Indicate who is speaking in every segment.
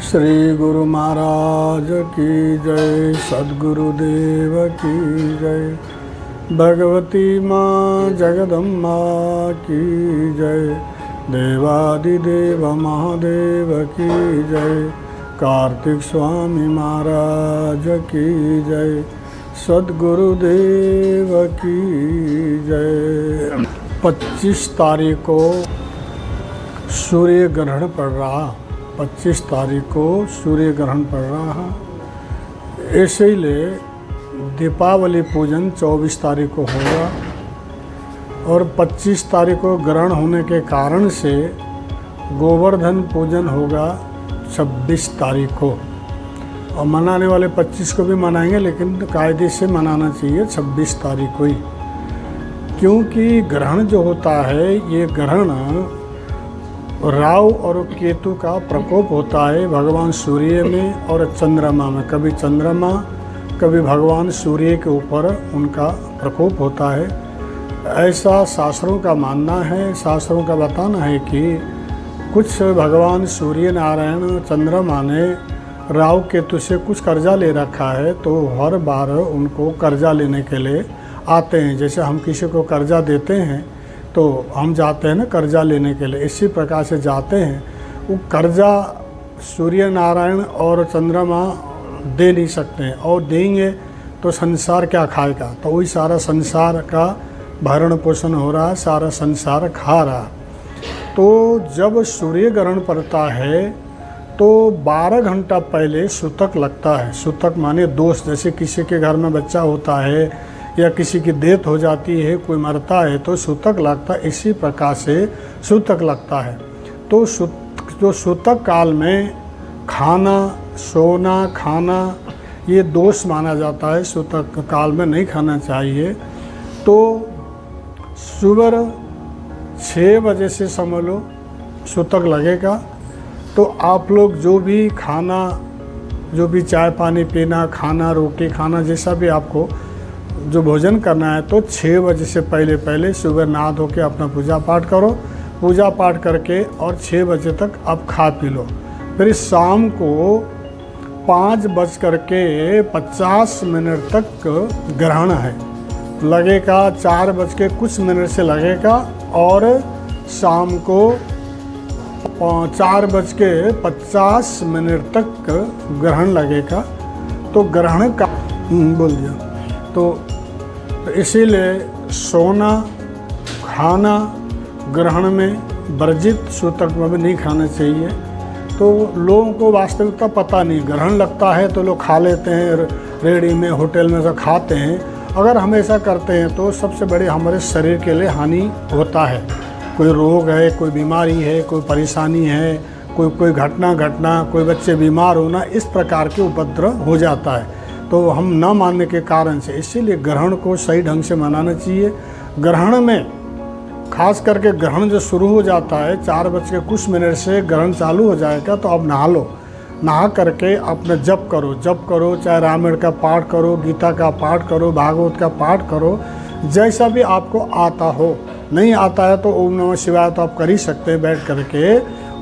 Speaker 1: श्री गुरु महाराज की जय, सद्गुरुदेव की जय, भगवती माँ जगदम्बा की जय, देवादिदेव महादेव की जय, कार्तिक स्वामी महाराज की जय, सद्गुरुदेव की जय। 25 तारीख को सूर्य ग्रहण पड़ रहा, 25 तारीख को सूर्य ग्रहण पड़ रहा है। इसीलिए दीपावली पूजन 24 तारीख को होगा और 25 तारीख को ग्रहण होने के कारण से गोवर्धन पूजन होगा 26 तारीख को। और मनाने वाले 25 को भी मनाएंगे, लेकिन कायदे से मनाना चाहिए 26 तारीख को ही, क्योंकि ग्रहण जो होता है ये ग्रहण राहु और केतु का प्रकोप होता है भगवान सूर्य में और चंद्रमा में। कभी चंद्रमा कभी भगवान सूर्य के ऊपर उनका प्रकोप होता है, ऐसा शास्त्रों का मानना है। शास्त्रों का बताना है कि कुछ भगवान सूर्य नारायण चंद्रमा ने राहु केतु से कुछ कर्जा ले रखा है, तो हर बार उनको कर्जा लेने के लिए आते हैं। जैसे हम किसी को कर्जा देते हैं तो हम जाते हैं ना कर्जा लेने के लिए, इसी प्रकार से जाते हैं। वो कर्जा सूर्य नारायण और चंद्रमा दे नहीं सकते हैं, और देंगे तो संसार क्या खाएगा। तो वही सारा संसार का भरण पोषण हो रहा है, सारा संसार खा रहा। तो जब सूर्य ग्रहण पड़ता है तो 12 घंटा पहले सूतक लगता है। सूतक माने दोष, जैसे किसी के घर में बच्चा होता है या किसी की डेथ हो जाती है, कोई मरता है तो सूतक लगता है, इसी प्रकार से सूतक लगता है। तो जो सूतक काल में खाना, सोना, खाना ये दोष माना जाता है, सूतक काल में नहीं खाना चाहिए। तो सुबह 6 बजे से समझ लो सूतक लगेगा, तो आप लोग जो भी खाना, जो भी चाय पानी पीना, खाना रोटी खाना, जैसा भी आपको जो भोजन करना है, तो 6 बजे से पहले सुबह नहा धो के अपना पूजा पाठ करो। पूजा पाठ करके और 6 बजे तक आप खा पी लो। फिर शाम को 5:50 तक ग्रहण है, लगेगा 4 बज के कुछ मिनट से लगेगा, और शाम को 4:50 तक ग्रहण लगेगा। तो ग्रहण का बोल दिया, तो इसीलिए सोना, खाना ग्रहण में वर्जित, सूतक में भी नहीं खाना चाहिए। तो लोगों को वास्तविकता पता नहीं, ग्रहण लगता है तो लोग खा लेते हैं, रेहड़ी में होटल में सब खाते हैं। अगर हम ऐसा करते हैं तो सबसे बड़ी हमारे शरीर के लिए हानि होता है। कोई रोग है, कोई बीमारी है, कोई परेशानी है, कोई घटना, कोई बच्चे बीमार होना, इस प्रकार के उपद्रव हो जाता है। तो हम न मानने के कारण से, इसीलिए ग्रहण को सही ढंग से मनाना चाहिए। ग्रहण में खास करके ग्रहण जो शुरू हो जाता है 4 बज के कुछ मिनट से ग्रहण चालू हो जाएगा, तो आप नहा लो। नहा करके अपना जप करो, चाहे रामायण का पाठ करो, गीता का पाठ करो, भागवत का पाठ करो, जैसा भी आपको आता हो। नहीं आता है तो ओम नमः शिवाय तो आप कर ही सकते हैं, बैठ करके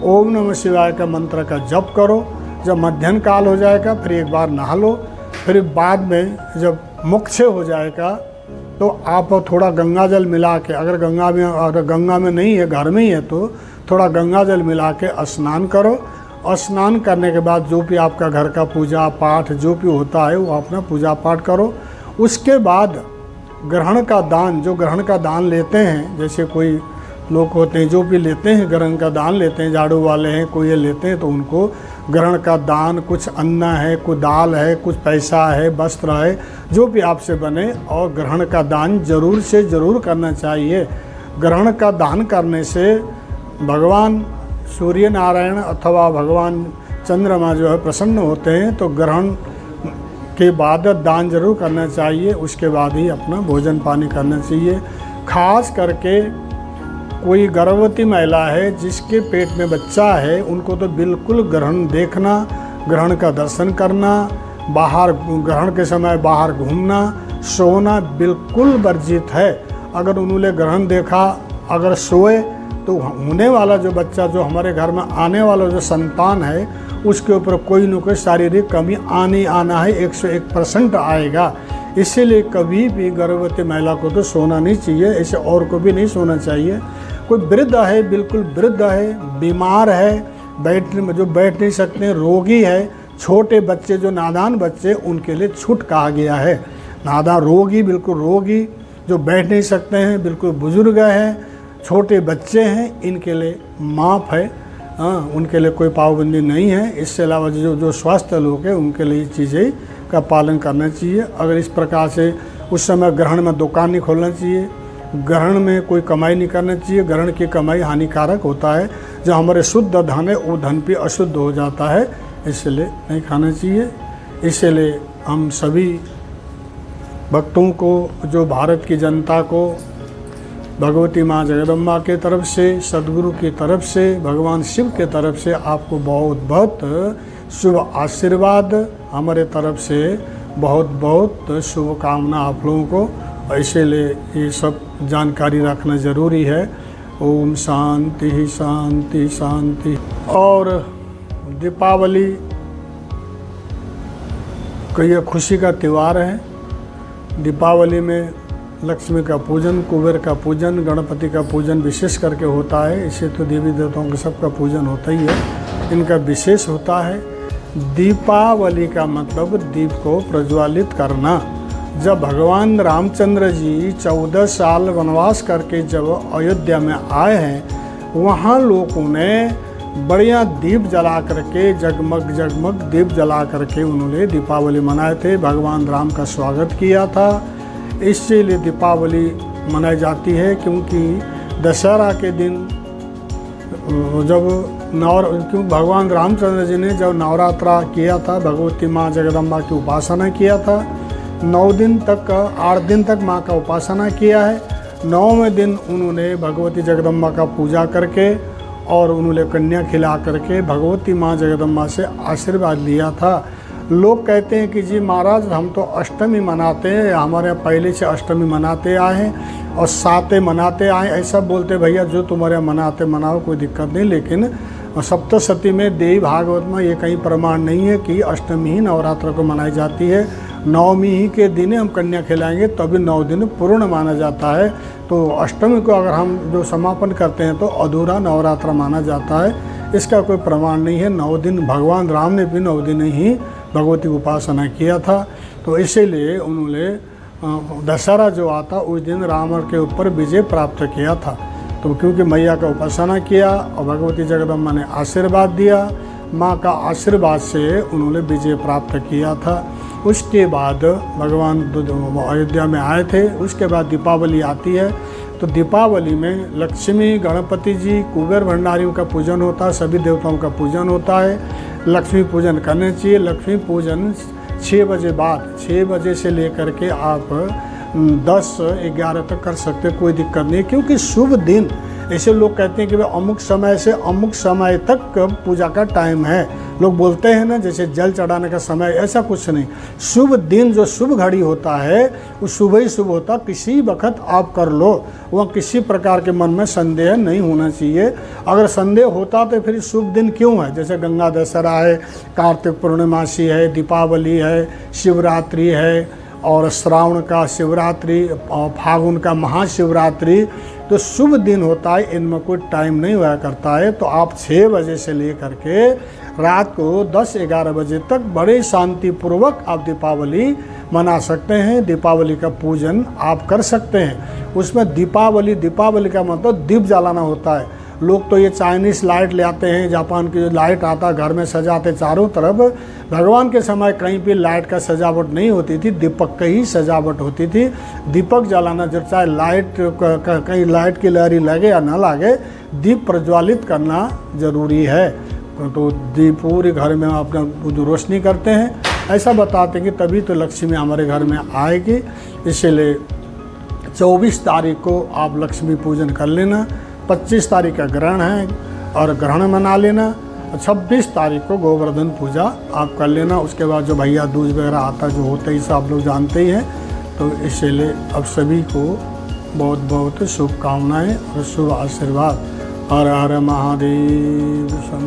Speaker 1: ओम नमः शिवाय का मंत्र का जप करो। जब मध्याह्न काल हो जाएगा फिर एक बार नहा लो। फिर बाद में जब मोक्ष हो जाएगा तो आप थोड़ा गंगा जल मिला के, अगर गंगा में नहीं है, घर में ही है, तो थोड़ा गंगा जल मिला के स्नान करो। और स्नान करने के बाद जो भी आपका घर का पूजा पाठ जो भी होता है वो अपना पूजा पाठ करो। उसके बाद ग्रहण का दान, जो ग्रहण का दान लेते हैं, जैसे कोई लोग होते हैं जो भी लेते हैं ग्रहण का दान लेते हैं, झाड़ू वाले हैं, कोई ये लेते हैं, तो उनको ग्रहण का दान कुछ अन्न है, कुछ दाल है, कुछ पैसा है, वस्त्र है, जो भी आपसे बने, और ग्रहण का दान जरूर से ज़रूर करना चाहिए। ग्रहण का दान करने से भगवान सूर्य नारायण अथवा भगवान चंद्रमा जो है प्रसन्न होते हैं। तो ग्रहण के बाद दान जरूर करना चाहिए, उसके बाद ही अपना भोजन पानी करना चाहिए। खास करके कोई गर्भवती महिला है जिसके पेट में बच्चा है, उनको तो बिल्कुल ग्रहण देखना, ग्रहण का दर्शन करना, बाहर ग्रहण के समय बाहर घूमना, सोना बिल्कुल वर्जित है। अगर उन्होंने ग्रहण देखा, अगर सोए तो होने वाला जो बच्चा, जो हमारे घर में आने वाला जो संतान है, उसके ऊपर कोई न कोई शारीरिक कमी आना है, 101% आएगा। इसीलिए कभी भी गर्भवती महिला को तो सोना नहीं चाहिए, ऐसे और को भी नहीं सोना चाहिए। कोई वृद्ध है, बिल्कुल वृद्ध है, बीमार है, जो बैठ नहीं सकते, रोगी है, छोटे बच्चे जो नादान बच्चे, उनके लिए छूट कहा गया है। नादान रोगी, बिल्कुल रोगी जो बैठ नहीं सकते हैं, बिल्कुल बुजुर्ग हैं, छोटे बच्चे हैं, इनके लिए माफ़ है। उनके लिए कोई पाबंदी नहीं है। इससे अलावा जो स्वस्थ लोग हैं उनके लिए चीज़ें का पालन करना चाहिए। अगर इस प्रकार से उस समय ग्रहण में दुकान नहीं खोलना चाहिए, ग्रहण में कोई कमाई नहीं करना चाहिए। ग्रहण की कमाई हानिकारक होता है। जो हमारे शुद्ध धन है वो धन भी अशुद्ध हो जाता है, इसलिए नहीं खाना चाहिए। इसलिए हम सभी भक्तों को, जो भारत की जनता को, भगवती माँ जगदम्बा के तरफ से, सदगुरु की तरफ से, भगवान शिव के तरफ से आपको बहुत बहुत शुभ आशीर्वाद, हमारे तरफ से बहुत बहुत शुभकामना आप लोगों को। इसीलिए ये सब जानकारी रखना ज़रूरी है। ओम शांति शांति शांति। और दीपावली का ये खुशी का त्यौहार है। दीपावली में लक्ष्मी का पूजन, कुबेर का पूजन, गणपति का पूजन विशेष करके होता है। इसे तो देवी देवताओं के सबका पूजन होता ही है, इनका विशेष होता है। दीपावली का मतलब दीप को प्रज्वलित करना। जब भगवान रामचंद्र जी 14 साल वनवास करके जब अयोध्या में आए हैं, वहाँ लोगों ने बढ़िया दीप जला करके, जगमग जगमग दीप जला करके उन्होंने दीपावली मनाए थे। भगवान राम का स्वागत किया था। इसीलिए दीपावली मनाई जाती है, क्योंकि दशहरा के दिन जब क्योंकि भगवान रामचंद्र जी ने जब नवरात्रा किया था, भगवती माँ जगदम्बा की उपासना किया था। 9 दिन तक, 8 दिन तक माँ का उपासना किया है। 9वें दिन उन्होंने भगवती जगदम्बा का पूजा करके और उन्होंने कन्या खिला करके भगवती माँ जगदम्बा से आशीर्वाद लिया था। लोग कहते हैं कि जी महाराज हम तो अष्टमी मनाते हैं, हमारे यहाँ पहले से अष्टमी मनाते आए हैं और सातें मनाते आए। ऐसा बोलते भैया, जो तुम्हारे मनाते मनाओ, कोई दिक्कत नहीं, लेकिन सप्तशती में देवी भागवत में ये कहीं प्रमाण नहीं है कि अष्टमी ही नवरात्र को मनाई जाती है। 9वीं ही के दिन हम कन्या खिलाएंगे तभी 9 दिन पूर्ण माना जाता है। तो अष्टमी को अगर हम जो समापन करते हैं तो अधूरा नवरात्र माना जाता है। इसका कोई प्रमाण नहीं है। 9 दिन भगवान राम ने भी 9 दिन ही भगवती उपासना किया था। तो इसीलिए उन्होंने दशहरा जो आता उस दिन रावण के ऊपर विजय प्राप्त किया था। तो क्योंकि मैया का उपासना किया और भगवती जगदम्बा ने आशीर्वाद दिया, माँ का आशीर्वाद से उन्होंने विजय प्राप्त किया था। उसके बाद भगवान अयोध्या में आए थे। उसके बाद दीपावली आती है। तो दीपावली में लक्ष्मी, गणपति जी, कुबेर भंडारियों का पूजन होता है, सभी देवताओं का पूजन होता है। लक्ष्मी पूजन करना चाहिए। लक्ष्मी पूजन 6 बजे बाद, 6 बजे से लेकर के आप 10-11 तक कर सकते, कोई दिक्कत नहीं। क्योंकि शुभ दिन, ऐसे लोग कहते हैं कि भाई अमुक समय से अमुक समय तक पूजा का टाइम है। लोग बोलते हैं ना जैसे जल चढ़ाने का समय, ऐसा कुछ नहीं। शुभ दिन, जो शुभ घड़ी होता है वो सुबह ही शुभ होता, किसी वक्त आप कर लो। वह किसी प्रकार के मन में संदेह नहीं होना चाहिए। अगर संदेह होता तो फिर शुभ दिन क्यों है? जैसे गंगा दशहरा है, कार्तिक पूर्णिमासी है, दीपावली है, शिवरात्रि है और श्रावण का शिवरात्रि और फागुन का महाशिवरात्रि, तो शुभ दिन होता है। इनमें कोई टाइम नहीं हुआ करता है। तो आप 6 बजे से लेकर के रात को 10-11 बजे तक बड़े शांतिपूर्वक आप दीपावली मना सकते हैं। दीपावली का पूजन आप कर सकते हैं। उसमें दीपावली का मतलब दीप जलाना होता है। लोग तो ये चाइनीज़ लाइट ले आते हैं, जापान की जो लाइट आता घर में सजाते चारों तरफ। भगवान के समय कहीं भी लाइट का सजावट नहीं होती थी, दीपक की ही सजावट होती थी। दीपक जलाना, जब चाहे लाइट कहीं लाइट की लहरी लगे या ना लगे, दीप प्रज्वलित करना ज़रूरी है। तो दीप पूरे घर में अपना जो रोशनी करते हैं, ऐसा बताते हैं कि तभी तो लक्ष्मी हमारे घर में आएगी। इसीलिए 24 तारीख को आप लक्ष्मी पूजन कर लेना। 25 तारीख का ग्रहण है और ग्रहण मना लेना। 26 तारीख को गोवर्धन पूजा आप कर लेना। उसके बाद जो भैया दूज वगैरह आता जो होता ही, सब आप लोग जानते ही हैं। तो इसीलिए अब सभी को बहुत बहुत शुभकामनाएं और शुभ आशीर्वाद। हर हर महादेव।